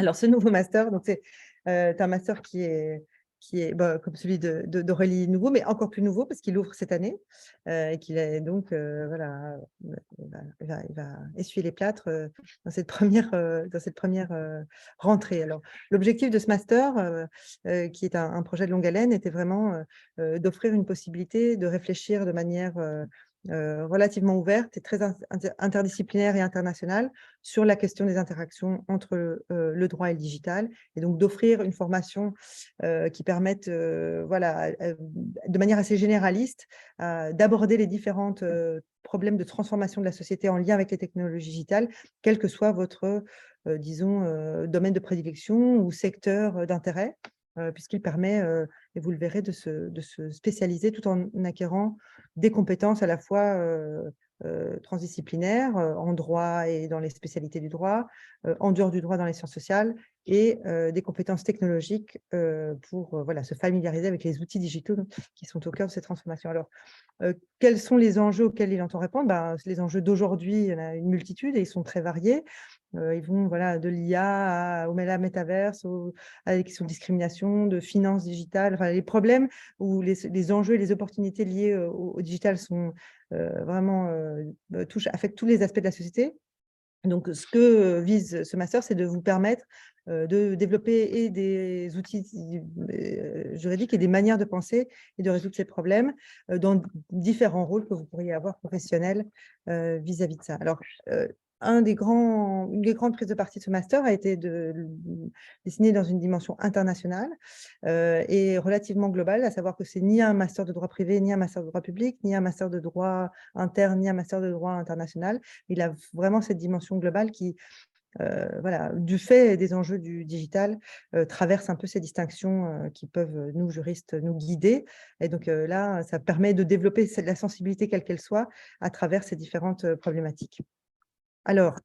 Alors, ce nouveau master, donc c'est un master qui est bah, comme celui d'Aurélie Nouveau, mais encore plus nouveau parce qu'il ouvre cette année et qu'il est donc voilà, il va essuyer les plâtres dans cette première rentrée. Alors, l'objectif de ce master, qui est un projet de longue haleine, était vraiment d'offrir une possibilité de réfléchir de manière relativement ouverte et très interdisciplinaire et internationale sur la question des interactions entre le droit et le digital, et donc d'offrir une formation qui permette, voilà, de manière assez généraliste, d'aborder les différentes problèmes de transformation de la société en lien avec les technologies digitales, quel que soit votre, disons, domaine de prédilection ou secteur d'intérêt, puisqu'il permet, et vous le verrez, de se spécialiser tout en acquérant des compétences à la fois transdisciplinaires, en droit et dans les spécialités du droit, en dehors du droit dans les sciences sociales, et des compétences technologiques pour voilà, se familiariser avec les outils digitaux qui sont au cœur de ces transformations. Alors, quels sont les enjeux auxquels il entend répondre? Ben, les enjeux d'aujourd'hui, il y en a une multitude et ils sont très variés. Ils vont voilà, de l'IA au métaverse, à des questions de discrimination, de finances digitales. Enfin, les problèmes ou les enjeux et les opportunités liées au digital sont vraiment affectent tous les aspects de la société. Donc, ce que vise ce master, c'est de vous permettre de développer et des outils juridiques et des manières de penser et de résoudre ces problèmes dans différents rôles que vous pourriez avoir professionnels vis-à-vis de ça. Alors, une des grandes prises de parti de ce master a été de dessiner dans une dimension internationale et relativement globale, à savoir que c'est ni un master de droit privé, ni un master de droit public, ni un master de droit interne, ni un master de droit international. Il a vraiment cette dimension globale qui, voilà, du fait des enjeux du digital, traverse un peu ces distinctions qui peuvent, nous, juristes, nous guider. Et donc là, ça permet de développer la sensibilité, quelle qu'elle soit, à travers ces différentes problématiques. Alors,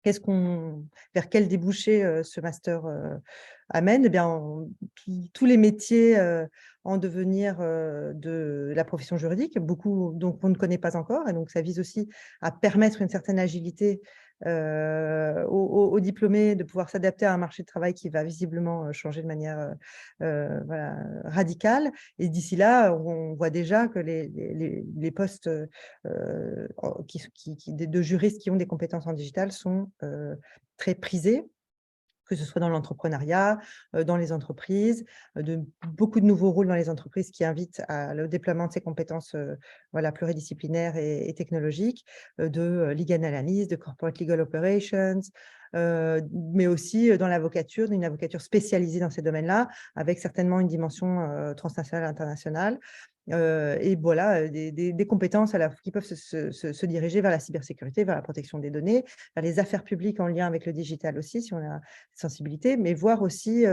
vers quel débouché ce master amène? Eh bien, tous les métiers en devenir de la profession juridique, beaucoup donc on ne connaît pas encore, et donc ça vise aussi à permettre une certaine agilité aux diplômés de pouvoir s'adapter à un marché de travail qui va visiblement changer de manière voilà, radicale. Et d'ici là, on voit déjà que les postes de juristes qui ont des compétences en digital sont très prisés, que ce soit dans l'entrepreneuriat, dans les entreprises, beaucoup de nouveaux rôles dans les entreprises qui invitent au déploiement de ces compétences voilà, pluridisciplinaires et technologiques, de legal analysis, de corporate legal operations, mais aussi dans l'avocature, une avocature spécialisée dans ces domaines-là, avec certainement une dimension transnationale, internationale. Et voilà, des compétences qui peuvent se diriger vers la cybersécurité, vers la protection des données, vers les affaires publiques en lien avec le digital aussi, si on a sensibilité, mais voir aussi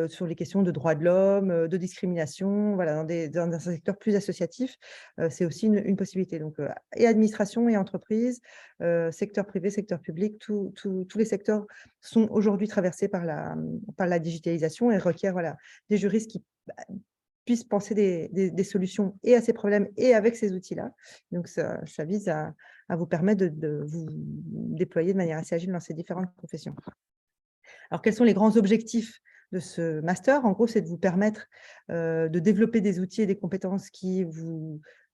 sur les questions de droits de l'homme, de discrimination, voilà, dans un secteur plus associatif, c'est aussi une possibilité. Donc, et administration et entreprise, secteur privé, secteur public, tous les secteurs sont aujourd'hui traversés par la digitalisation et requièrent voilà, des juristes qui puissent penser des solutions et à ces problèmes et avec ces outils-là. Donc, ça vise à vous permettre de vous déployer de manière assez agile dans ces différentes professions. Alors, quels sont les grands objectifs de ce master? En gros, c'est de vous permettre de développer des outils et des compétences qui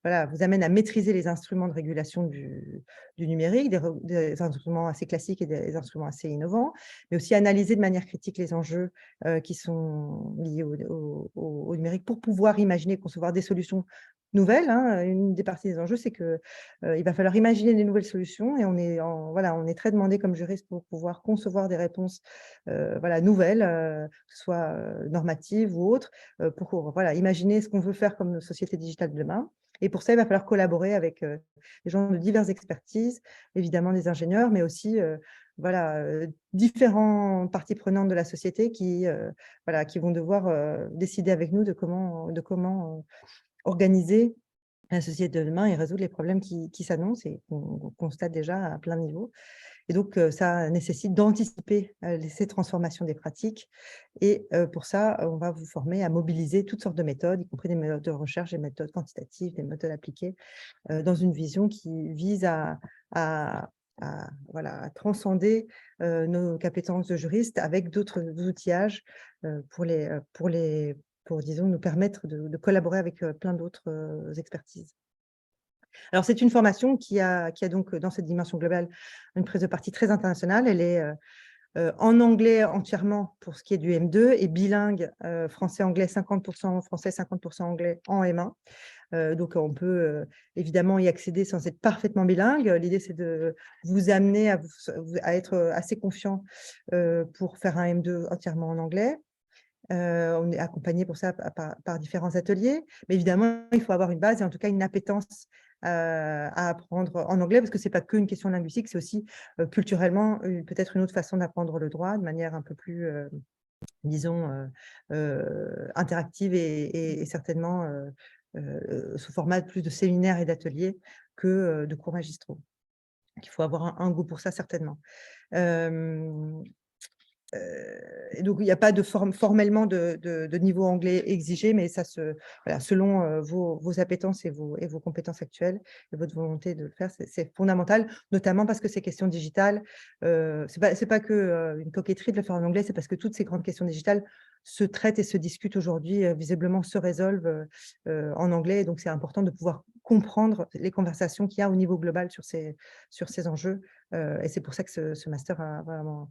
voilà, vous amènent à maîtriser les instruments de régulation du numérique, des instruments assez classiques et des instruments assez innovants, mais aussi analyser de manière critique les enjeux qui sont liés au numérique pour pouvoir imaginer, concevoir des solutions nouvelles, hein. Une des parties des enjeux, c'est que il va falloir imaginer des nouvelles solutions, et voilà, on est très demandé comme juriste pour pouvoir concevoir des réponses voilà, nouvelles, que ce soit normatives ou autres, pour voilà, imaginer ce qu'on veut faire comme société digitale de demain. Et pour ça, il va falloir collaborer avec des gens de diverses expertises, évidemment des ingénieurs, mais aussi voilà, différentes parties prenantes de la société voilà, qui vont devoir décider avec nous de comment organiser la société de demain et résoudre les problèmes qui s'annoncent et qu'on constate déjà à plein de niveaux. Et donc, ça nécessite d'anticiper ces transformations des pratiques. Et pour ça, on va vous former à mobiliser toutes sortes de méthodes, y compris des méthodes de recherche, des méthodes quantitatives, des méthodes appliquées, dans une vision qui vise à voilà, à transcender nos compétences de juriste avec d'autres outillages pour, disons, nous permettre de collaborer avec plein d'autres expertises. Alors, c'est une formation qui a donc, dans cette dimension globale, une prise de parti très internationale. Elle est en anglais entièrement pour ce qui est du M2 et bilingue, français-anglais, 50% français, 50% anglais en M1. Donc on peut évidemment y accéder sans être parfaitement bilingue. L'idée, c'est de vous amener à être assez confiant pour faire un M2 entièrement en anglais. On est accompagné pour ça par différents ateliers. Mais évidemment, il faut avoir une base et en tout cas une appétence à apprendre en anglais, parce que ce n'est pas qu'une question linguistique, c'est aussi culturellement peut-être une autre façon d'apprendre le droit de manière un peu plus, disons, interactive et certainement sous format plus de séminaires et d'ateliers que de cours magistraux. Donc, il faut avoir un goût pour ça certainement. Et donc il n'y a pas formellement de niveau anglais exigé, mais ça voilà, selon vos appétences et vos compétences actuelles et votre volonté de le faire, c'est fondamental, notamment parce que ces questions digitales, c'est pas que une coquetterie de le faire en anglais, c'est parce que toutes ces grandes questions digitales se traitent et se discutent aujourd'hui, visiblement se résolvent en anglais. Et donc c'est important de pouvoir comprendre les conversations qu'il y a au niveau global sur ces enjeux. Et c'est pour ça que ce master a vraiment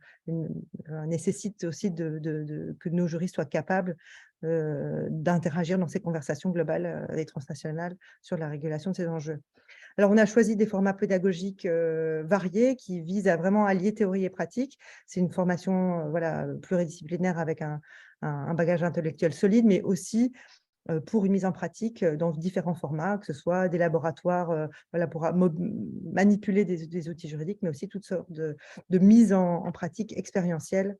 nécessite aussi que nos juristes soient capables d'interagir dans ces conversations globales et transnationales sur la régulation de ces enjeux. Alors, on a choisi des formats pédagogiques variés qui visent à vraiment allier théorie et pratique. C'est une formation voilà, pluridisciplinaire avec un bagage intellectuel solide, mais aussi pour une mise en pratique dans différents formats, que ce soit des laboratoires voilà, pour manipuler des outils juridiques, mais aussi toutes sortes de mises en pratique expérientielles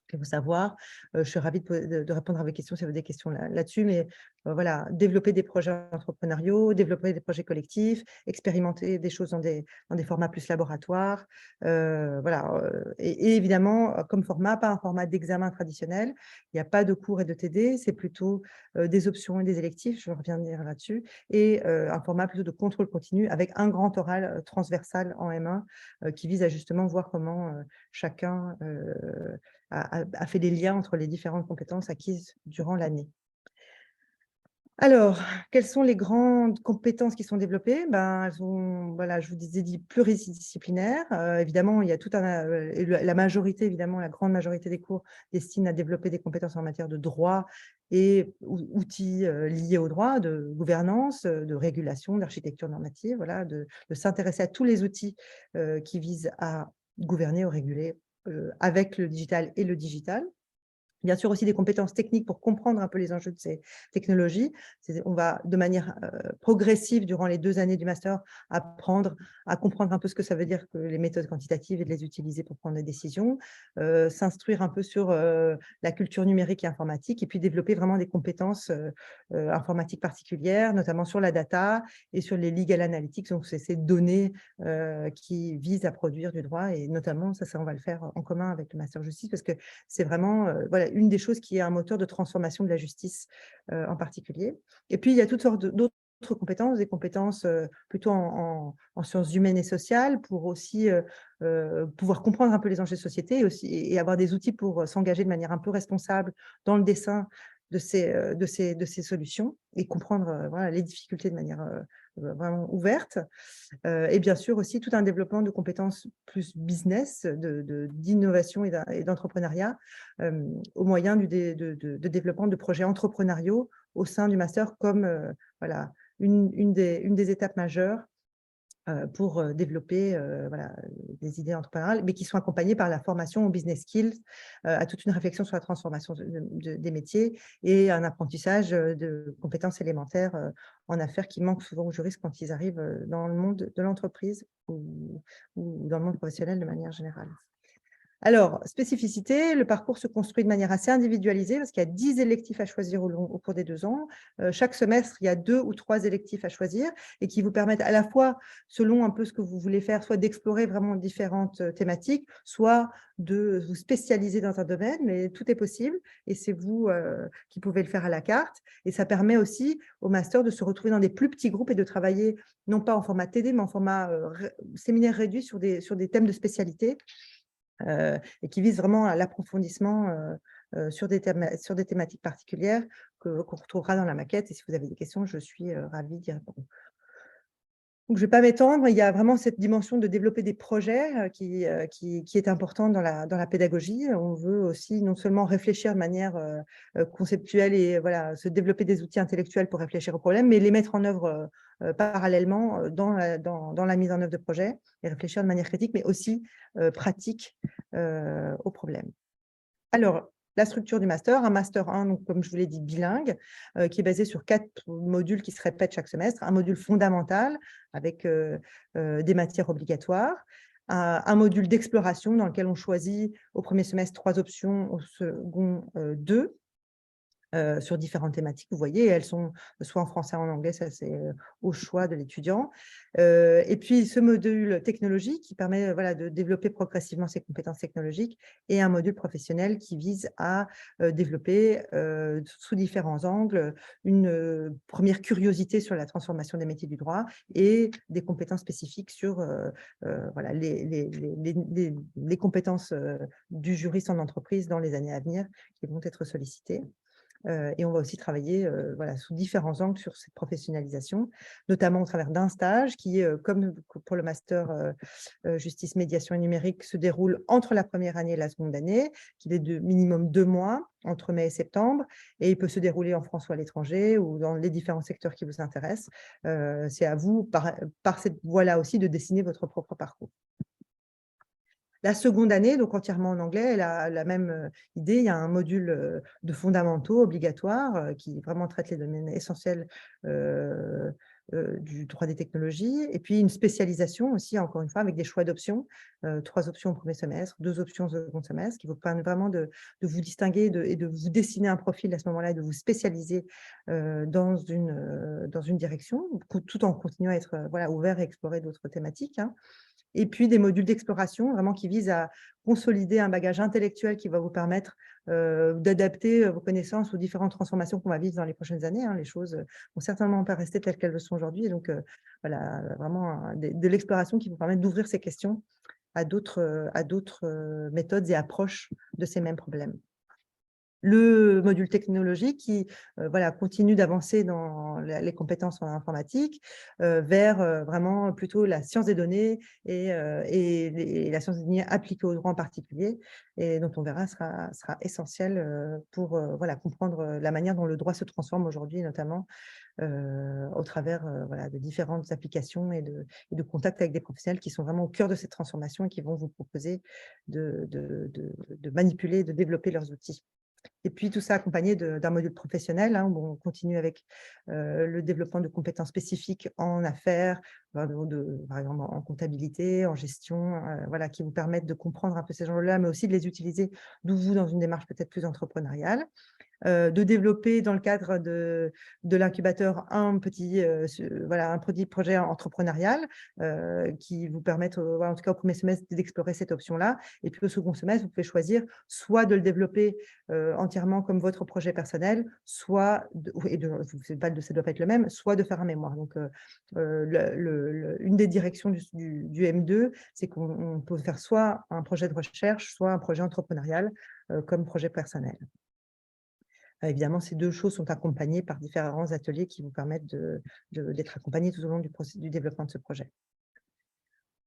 qu'il faut savoir. Je suis ravie de répondre à vos questions si vous avez des questions là-dessus, mais voilà, développer des projets entrepreneuriaux, développer des projets collectifs, expérimenter des choses dans des formats plus laboratoires. Voilà, et évidemment, comme format, pas un format d'examen traditionnel. Il n'y a pas de cours et de TD, c'est plutôt des options et des électifs, je vais revenir là-dessus, et un format plutôt de contrôle continu avec un grand oral transversal en M1 qui vise à justement voir comment chacun a fait des liens entre les différentes compétences acquises durant l'année. Alors, quelles sont les grandes compétences qui sont développées? Ben, elles sont, voilà, je vous ai dit pluridisciplinaires. Évidemment, il y a tout et la majorité, évidemment, la grande majorité des cours destinent à développer des compétences en matière de droit et outils liés au droit, de gouvernance, de régulation, d'architecture normative, voilà, de s'intéresser à tous les outils qui visent à gouverner ou réguler avec le digital et le digital. Bien sûr aussi des compétences techniques pour comprendre un peu les enjeux de ces technologies. On va de manière progressive durant les 2 années du master apprendre à comprendre un peu ce que ça veut dire que les méthodes quantitatives et de les utiliser pour prendre des décisions, s'instruire un peu sur la culture numérique et informatique et puis développer vraiment des compétences informatiques particulières, notamment sur la data et sur les legal analytics, donc c'est ces données qui visent à produire du droit et notamment ça on va le faire en commun avec le master justice parce que c'est vraiment voilà, une des choses qui est un moteur de transformation de la justice en particulier. Et puis, il y a toutes sortes d'autres compétences, des compétences plutôt en sciences humaines et sociales pour aussi pouvoir comprendre un peu les enjeux de société et avoir des outils pour s'engager de manière un peu responsable dans le dessin de ces solutions et comprendre voilà, les difficultés de manière vraiment ouverte. Et bien sûr aussi tout un développement de compétences plus business, d'innovation et d'entrepreneuriat au moyen de développement de projets entrepreneuriaux au sein du master comme voilà, une des étapes majeures pour développer voilà, des idées entrepreneuriales, mais qui sont accompagnées par la formation aux business skills, à toute une réflexion sur la transformation des métiers et un apprentissage de compétences élémentaires en affaires qui manquent souvent aux juristes quand ils arrivent dans le monde de l'entreprise ou dans le monde professionnel de manière générale. Alors, spécificité, le parcours se construit de manière assez individualisée parce qu'il y a 10 électifs à choisir au cours des 2 ans. Chaque semestre, il y a 2 ou 3 électifs à choisir et qui vous permettent à la fois, selon un peu ce que vous voulez faire, soit d'explorer vraiment différentes thématiques, soit de vous spécialiser dans un domaine, mais tout est possible et c'est vous qui pouvez le faire à la carte. Et ça permet aussi au master de se retrouver dans des plus petits groupes et de travailler non pas en format TD, mais en format séminaire réduit sur des thèmes de spécialité. Et qui vise vraiment à l'approfondissement sur des thématiques particulières qu'on retrouvera dans la maquette. Et si vous avez des questions, je suis ravie d'y répondre. Donc, je ne vais pas m'étendre, il y a vraiment cette dimension de développer des projets qui est importante dans la pédagogie. On veut aussi non seulement réfléchir de manière conceptuelle et voilà, se développer des outils intellectuels pour réfléchir aux problèmes, mais les mettre en œuvre parallèlement dans la mise en œuvre de projets et réfléchir de manière critique, mais aussi pratique aux problèmes. Alors, la structure du master, un master 1, donc, comme je vous l'ai dit, bilingue, qui est basé sur 4 modules qui se répètent chaque semestre. Un module fondamental avec des matières obligatoires, un module d'exploration dans lequel on choisit au premier semestre 3 options, au second 2. Sur différentes thématiques, vous voyez, elles sont soit en français, ou en anglais, ça c'est au choix de l'étudiant. Et puis ce module technologique qui permet voilà, de développer progressivement ses compétences technologiques et un module professionnel qui vise à développer sous différents angles une première curiosité sur la transformation des métiers du droit et des compétences spécifiques sur voilà, les compétences du juriste en entreprise dans les années à venir qui vont être sollicitées. Et on va aussi travailler voilà, sous différents angles sur cette professionnalisation, notamment au travers d'un stage qui, comme pour le master justice, médiation et numérique, se déroule entre la première année et la seconde année, qu'il est de minimum 2 mois, entre mai et septembre, et il peut se dérouler en France ou à l'étranger ou dans les différents secteurs qui vous intéressent. C'est à vous, par cette voie-là aussi, de dessiner votre propre parcours. La seconde année, donc entièrement en anglais, elle a la même idée. Il y a un module de fondamentaux obligatoires qui vraiment traite les domaines essentiels du droit des technologies. Et puis une spécialisation aussi, encore une fois, avec des choix d'options. 3 options au premier semestre, 2 options au second semestre, qui vous permettent vraiment de vous distinguer et de vous dessiner un profil à ce moment-là et de vous spécialiser dans une direction, tout en continuant à être voilà, ouvert et explorer d'autres thématiques, hein. Et puis des modules d'exploration vraiment qui visent à consolider un bagage intellectuel qui va vous permettre d'adapter vos connaissances aux différentes transformations qu'on va vivre dans les prochaines années, hein. Les choses vont certainement pas rester telles qu'elles le sont aujourd'hui. Et donc, voilà, vraiment de l'exploration qui vous permet d'ouvrir ces questions à d'autres méthodes et approches de ces mêmes problèmes. Le module technologique qui voilà, continue d'avancer dans les compétences en informatique vers vraiment plutôt la science des données et la science des données appliquée au droit en particulier, et dont on verra sera essentiel pour voilà, comprendre la manière dont le droit se transforme aujourd'hui, notamment au travers voilà, de différentes applications et de contacts avec des professionnels qui sont vraiment au cœur de cette transformation et qui vont vous proposer de manipuler, de développer leurs outils. Et puis tout ça accompagné d'un module professionnel, hein, où on continue avec le développement de compétences spécifiques en affaires, par exemple en comptabilité, en gestion, voilà, qui vous permettent de comprendre un peu ces enjeux-là, mais aussi de les utiliser, d'où vous, dans une démarche peut-être plus entrepreneuriale. De développer dans le cadre de l'incubateur un petit projet entrepreneurial qui vous permettre, voilà, en tout cas au premier semestre, d'explorer cette option-là. Et puis au second semestre, vous pouvez choisir soit de le développer entièrement comme votre projet personnel, soit ça ne doit pas être le même, soit de faire un mémoire. Donc, une des directions du M2, c'est qu'on peut faire soit un projet de recherche, soit un projet entrepreneurial comme projet personnel. Évidemment, ces 2 choses sont accompagnées par différents ateliers qui vous permettent d'être accompagnés tout au long du développement de ce projet.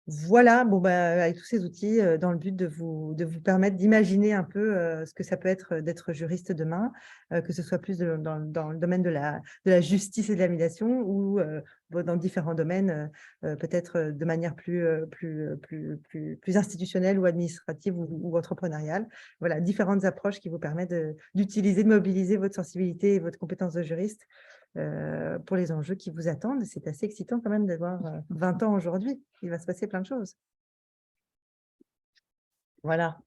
Voilà, bon, bah, avec tous ces outils, dans le but de vous permettre d'imaginer un peu ce que ça peut être d'être juriste demain, que ce soit plus dans le domaine de la justice et de la médiation ou dans différents domaines, peut-être de manière plus institutionnelle ou administrative ou entrepreneuriale. Voilà, différentes approches qui vous permettent d'utiliser, de mobiliser votre sensibilité et votre compétence de juriste pour les enjeux qui vous attendent. C'est assez excitant quand même d'avoir 20 ans aujourd'hui. Il va se passer plein de choses. Voilà.